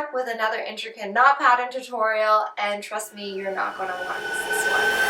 back with another intricate knot pattern tutorial, and trust me, you're not going to want to miss this one.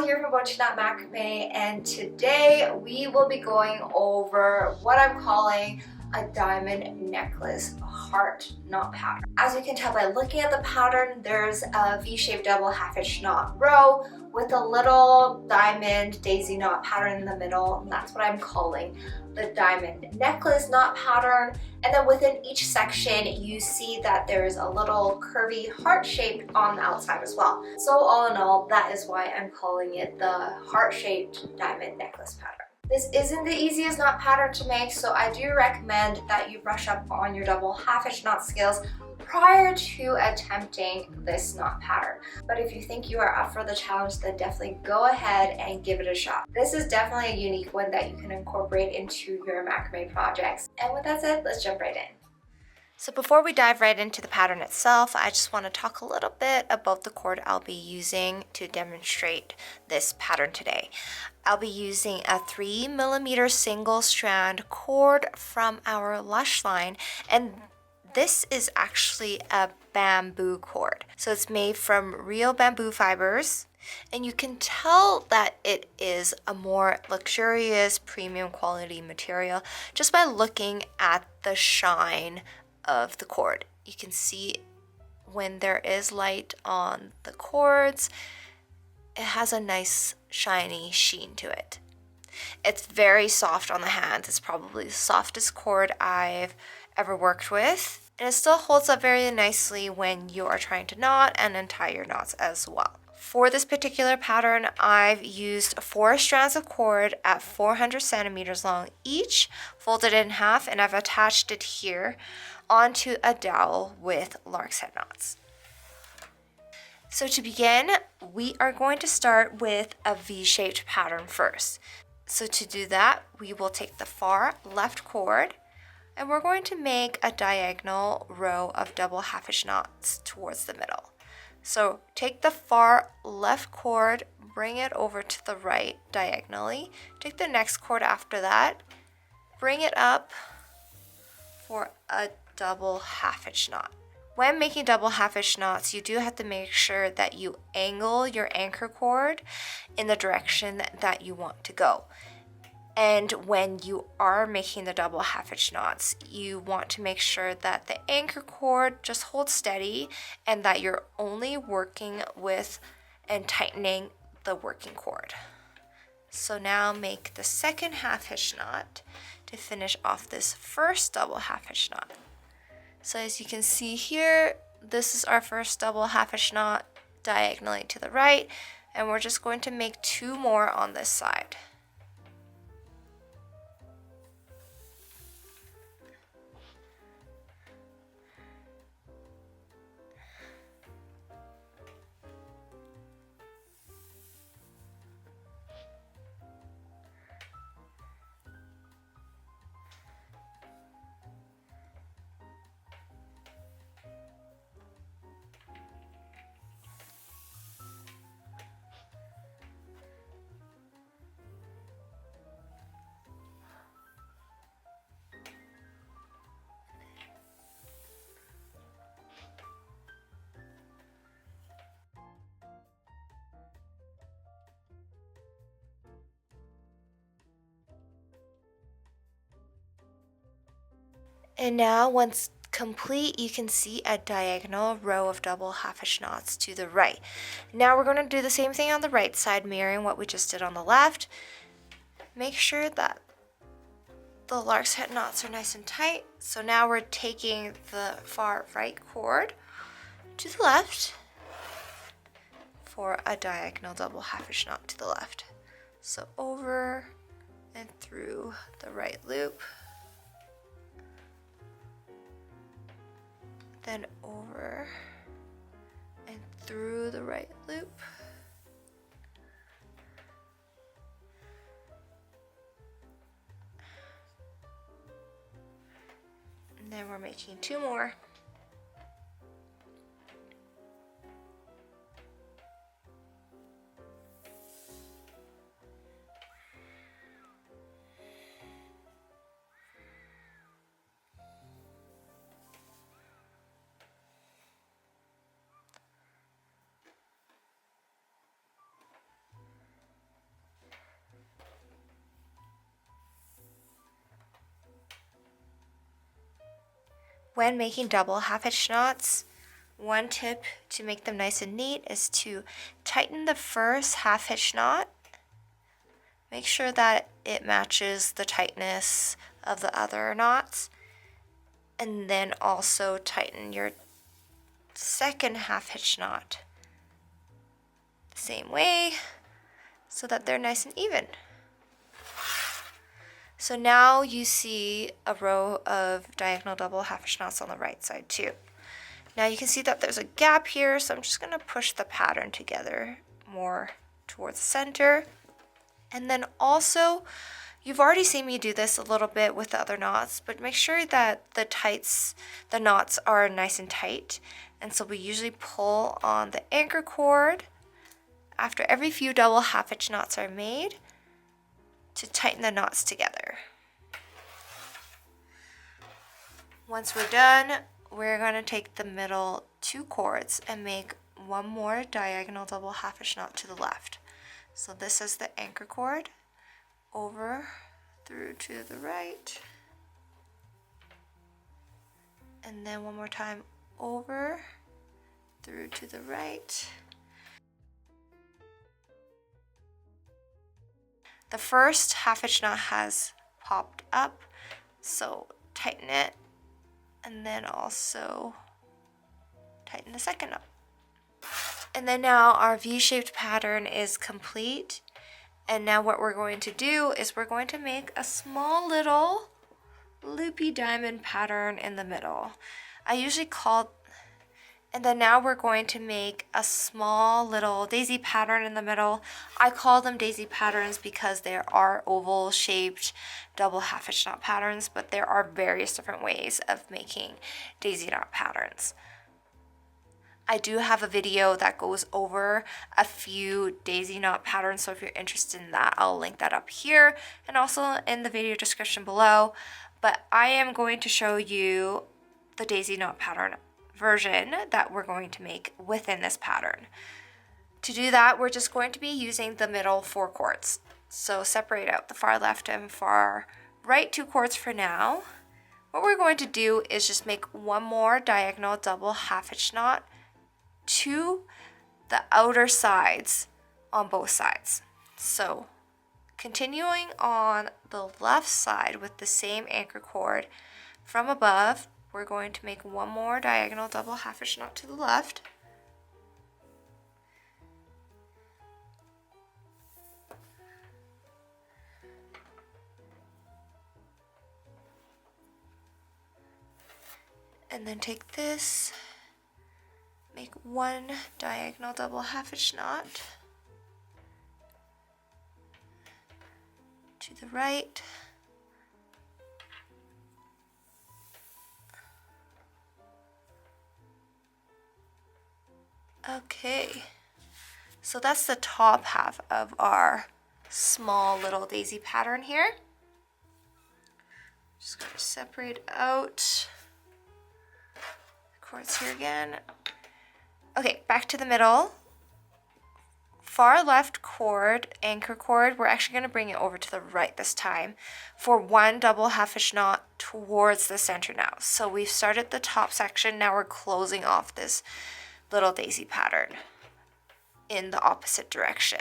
Here from Bochiknot Macrame, and today we will be going over what I'm calling a diamond necklace heart knot pattern. As you can tell by looking at the pattern, there's a V-shaped double half hitch knot row with a little diamond daisy knot pattern in the middle, and that's what I'm calling the diamond necklace knot pattern. And then within each section you see that there's a little curvy heart shape on the outside as well. So all in all, that is why I'm calling it the heart-shaped diamond necklace pattern. This isn't the easiest knot pattern to make, so I do recommend that you brush up on your double half hitch knot skills prior to attempting this knot pattern. But if you think you are up for the challenge, then definitely go ahead and give it a shot. This is definitely a unique one that you can incorporate into your macrame projects. And with that said, let's jump right in. So before we dive right into the pattern itself, I just want to talk a little bit about the cord I'll be using to demonstrate this pattern today. I'll be using a 3mm single strand cord from our Lush line, and this is actually a bamboo cord. So it's made from real bamboo fibers, and you can tell that it is a more luxurious premium quality material just by looking at the shine of the cord. You can see when there is light on the cords, it has a nice shiny sheen to it. It's very soft on the hands. It's probably the softest cord I've ever worked with, and it still holds up very nicely when you are trying to knot and untie your knots as well. For this particular pattern, I've used 4 strands of cord at 400 centimeters long each, folded in half, and I've attached it here onto a dowel with lark's head knots. So to begin, we are going to start with a V-shaped pattern first. So to do that, we will take the far left cord and we're going to make a diagonal row of double half hitch knots towards the middle. So take the far left cord, bring it over to the right diagonally, take the next cord after that, bring it up for a double half hitch knot. When making double half hitch knots, you do have to make sure that you angle your anchor cord in the direction that you want to go. And when you are making the double half hitch knots, you want to make sure that the anchor cord just holds steady and that you're only working with and tightening the working cord. So now make the second half hitch knot to finish off this first double half hitch knot. So as you can see here, this is our first double half hitch knot diagonally to the right, and we're just going to make 2 more on this side. And now once complete, you can see a diagonal row of double half hitch knots to the right. Now we're going to do the same thing on the right side, mirroring what we just did on the left. Make sure that the lark's head knots are nice and tight. So now we're taking the far right cord to the left for a diagonal double half hitch knot to the left. So over and through the right loop, then over and through the right loop, And then we're making 2 more. When making double half hitch knots, one tip to make them nice and neat is to tighten the first half hitch knot. Make sure that it matches the tightness of the other knots. And then also tighten your second half hitch knot the same way so that they're nice and even. So now you see a row of diagonal double half hitch knots on the right side too. Now you can see that there's a gap here, so I'm just going to push the pattern together more towards the center. And then also, you've already seen me do this a little bit with the other knots, but make sure that the knots are nice and tight. And so we usually pull on the anchor cord after every few double half hitch knots are made to tighten the knots together. Once we're done, we're going to take the middle 2 cords and make one more diagonal double half hitch knot to the left. So this is the anchor cord, over, through to the right, and then one more time, over, through to the right. The first half hitch knot has popped up, so tighten it, and then also tighten the second knot. And then now our V-shaped pattern is complete. And now what we're going to do is we're going to make a small little loopy diamond pattern in the middle. And then now we're going to make a small little daisy pattern in the middle. I call them daisy patterns because there are oval shaped double half hitch knot patterns, but there are various different ways of making daisy knot patterns. I do have a video that goes over a few daisy knot patterns, so if you're interested in that, I'll link that up here and also in the video description below. But I am going to show you the daisy knot pattern version that we're going to make within this pattern. To do that, we're just going to be using the middle 4 cords. So separate out the far left and far right 2 cords for now. What we're going to do is just make one more diagonal double half hitch knot to the outer sides on both sides. So continuing on the left side with the same anchor cord from above, we're going to make one more diagonal double half hitch knot to the left. And then take this, make one diagonal double half hitch knot to the right. Okay, so that's the top half of our small little daisy pattern here. Just going to separate out the cords here again. Okay, back to the middle. Far left cord, anchor cord, we're actually going to bring it over to the right this time for one double half hitch knot towards the center now. So we've started the top section, now we're closing off this little daisy pattern in the opposite direction.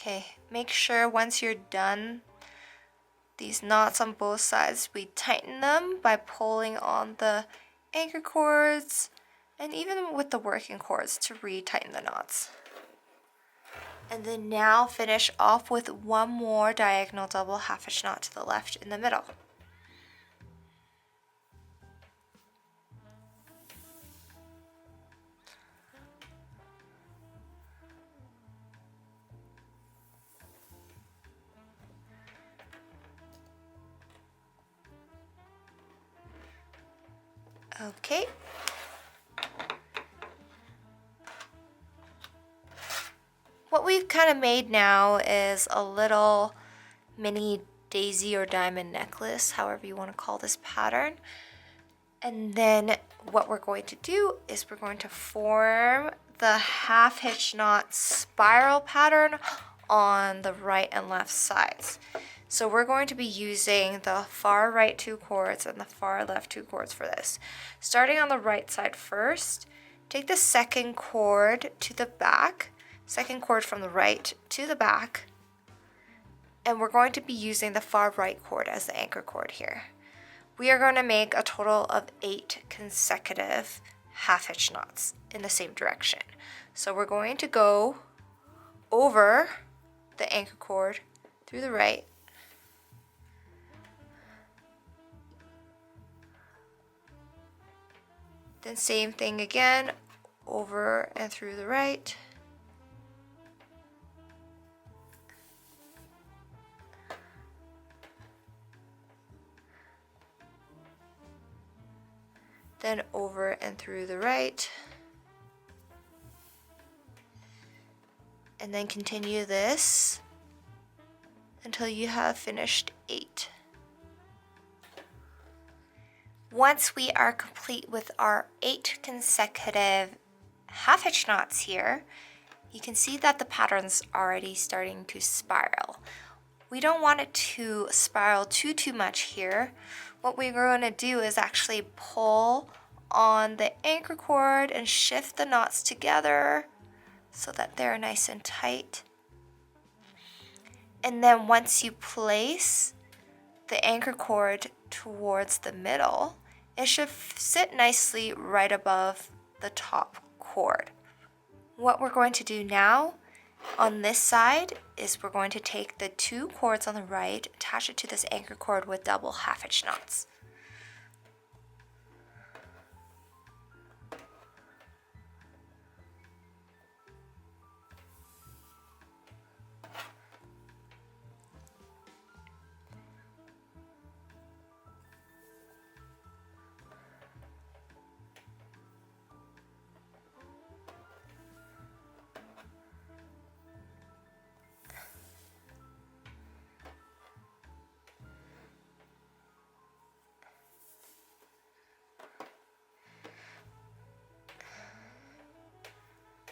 Okay, make sure once you're done these knots on both sides, we tighten them by pulling on the anchor cords and even with the working cords to re-tighten the knots. And then now finish off with one more diagonal double half hitch knot to the left in the middle. Okay. What we've kind of made now is a little mini daisy or diamond necklace, however you want to call this pattern. And then what we're going to do is we're going to form the half hitch knot spiral pattern on the right and left sides. So we're going to be using the far right 2 cords and the far left 2 cords for this. Starting on the right side first, take the second cord to the back, second cord from the right to the back, and we're going to be using the far right cord as the anchor cord here. We are going to make a total of 8 consecutive half hitch knots in the same direction. So we're going to go over the anchor cord through the right, then same thing again, over and through the right, then over and through the right, and then continue this until you have finished 8. Once we are complete with our 8 consecutive half hitch knots here, you can see that the pattern's already starting to spiral. We don't want it to spiral too much here. What we're going to do is actually pull on the anchor cord and shift the knots together so that they're nice and tight. And then once you place the anchor cord towards the middle, it should sit nicely right above the top cord. What we're going to do now on this side is we're going to take the 2 cords on the right, attach it to this anchor cord with double half hitch knots.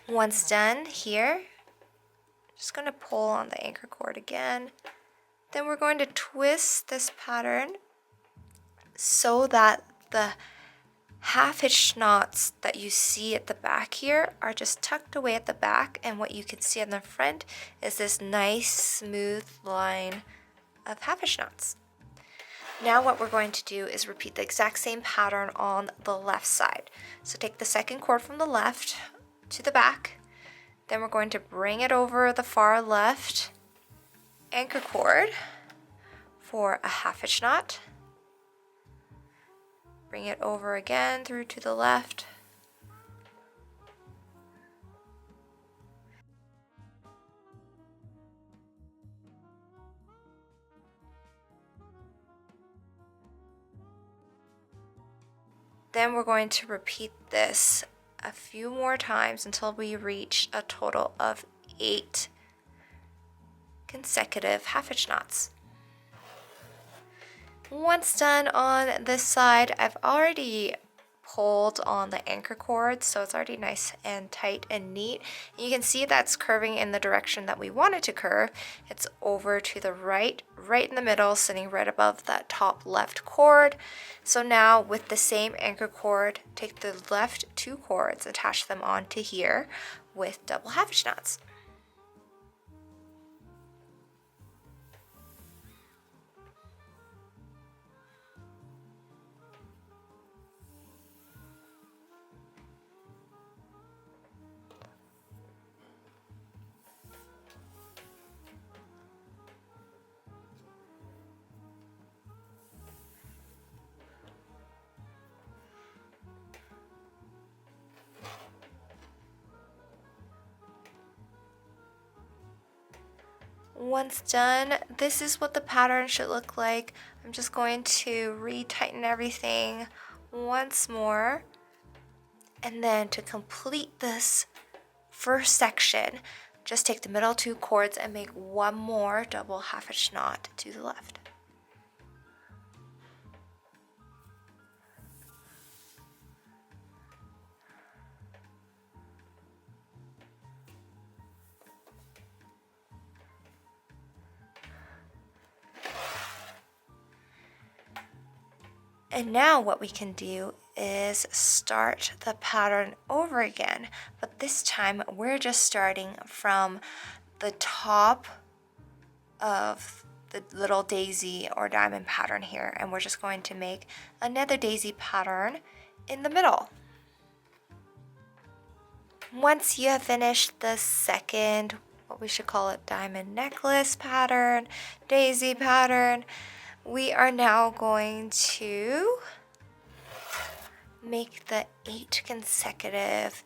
Once done here, just going to pull on the anchor cord again. Then we're going to twist this pattern so that the half hitch knots that you see at the back here are just tucked away at the back, and what you can see on the front is this nice smooth line of half hitch knots. Now what we're going to do is repeat the exact same pattern on the left side. So take the second cord from the left to the back, then we're going to bring it over the far left anchor cord for a half hitch knot, bring it over again through to the left, then we're going to repeat this a few more times until we reach a total of 8 consecutive half hitch knots. Once done on this side, I've already pulled on the anchor cord, so it's already nice and tight and neat. And you can see that's curving in the direction that we want it to curve. It's over to the right, right in the middle, sitting right above that top left cord. So now with the same anchor cord, take the left 2 cords, attach them onto here with double half hitch knots. Once done, this is what the pattern should look like. I'm just going to retighten everything once more. And then to complete this first section, just take the middle 2 cords and make one more double half hitch knot to the left. And now what we can do is start the pattern over again, but this time we're just starting from the top of the little daisy or diamond pattern here, and we're just going to make another daisy pattern in the middle. Once you have finished the second, what we should call it, diamond necklace pattern, daisy pattern, we are now going to make the 8 consecutive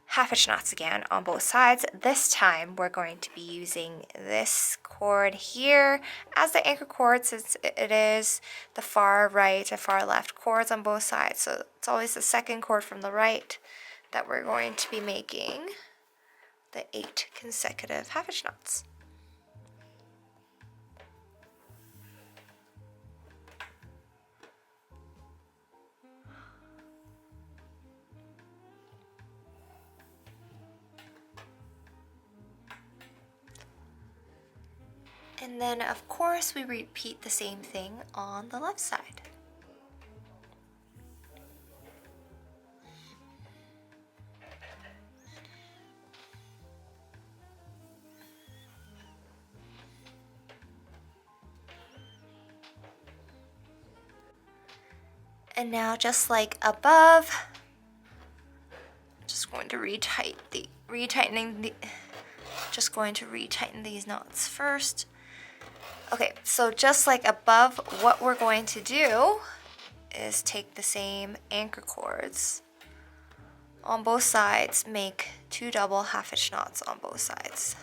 half hitch knots again on both sides. This time we're going to be using this cord here as the anchor cord, since it is the far right and far left cords on both sides. So it's always the second cord from the right that we're going to be making the 8 consecutive half hitch knots. And then of course we repeat the same thing on the left side. And now, just like above, just going to retighten these knots first. Okay, so just like above, what we're going to do is take the same anchor cords on both sides, make 2 double half hitch knots on both sides.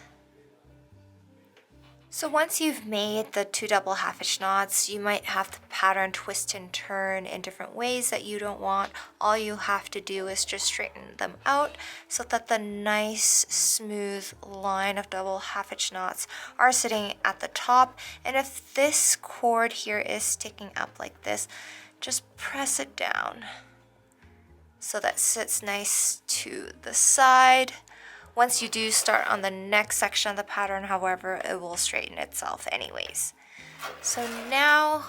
So once you've made the 2 double half hitch knots, you might have the pattern twist and turn in different ways that you don't want. All you have to do is just straighten them out so that the nice smooth line of double half hitch knots are sitting at the top. And if this cord here is sticking up like this, just press it down so that sits nice to the side. Once you do start on the next section of the pattern, however, it will straighten itself anyways. So now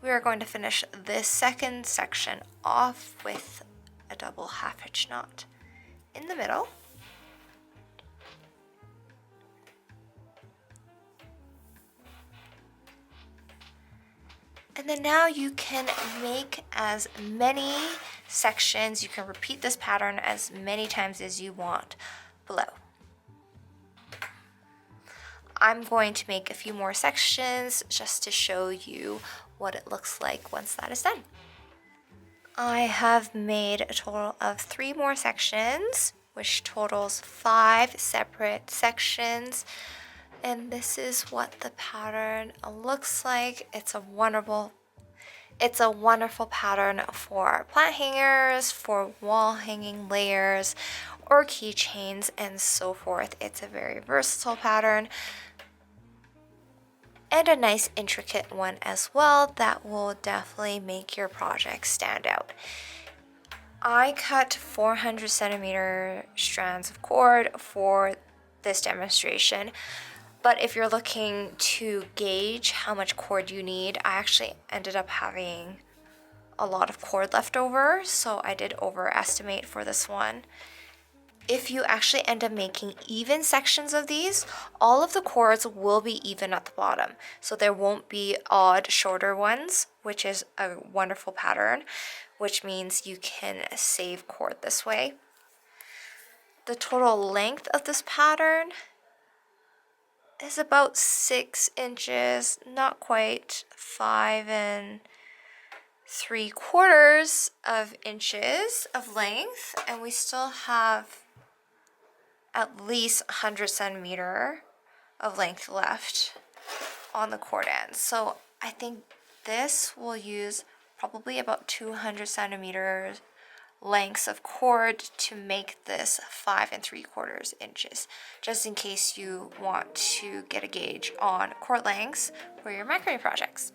we are going to finish this second section off with a double half hitch knot in the middle. And then now you can make as many sections, you can repeat this pattern as many times as you want below. I'm going to make a few more sections just to show you what it looks like once that is done. I have made a total of 3 more sections, which totals 5 separate sections. And this is what the pattern looks like. It's a wonderful pattern for plant hangers, for wall hanging layers, or keychains, and so forth. It's a very versatile pattern and a nice intricate one as well that will definitely make your project stand out. I cut 400 centimeter strands of cord for this demonstration, but if you're looking to gauge how much cord you need, I actually ended up having a lot of cord left over, so I did overestimate for this one. If you actually end up making even sections of these, all of the cords will be even at the bottom. So there won't be odd shorter ones, which is a wonderful pattern, which means you can save cord this way. The total length of this pattern is about 6 inches, not quite 5 3/4 inches of length, and we still have at least 100 centimeter of length left on the cord end. So I think this will use probably about 200 centimeters lengths of cord to make this 5 3/4 inches, just in case you want to get a gauge on cord lengths for your macrame projects.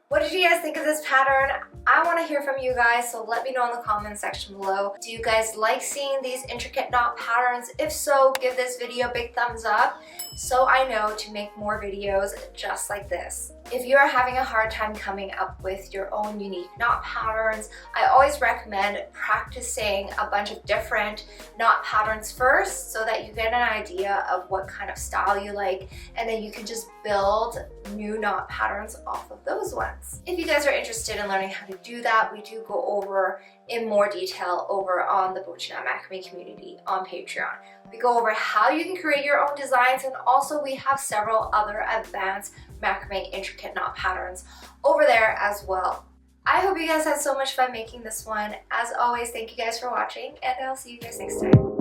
What did you guys think of this pattern? I want to hear from you guys, so let me know in the comment section below. Do you guys like seeing these intricate knot patterns? If so, give this video a big thumbs up so I know to make more videos just like this. If you are having a hard time coming up with your own unique knot patterns, I always recommend practicing a bunch of different knot patterns first so that you get an idea of what kind of style you like, and then you can just build new knot patterns off of those ones. If you guys are interested in learning how to do that, we do go over in more detail over on the Bochiknot Macrame community on Patreon. We go over how you can create your own designs, and also we have several other advanced macrame intricate knot patterns over there as well. I hope you guys had so much fun making this one. As always, thank you guys for watching, and I'll see you guys next time.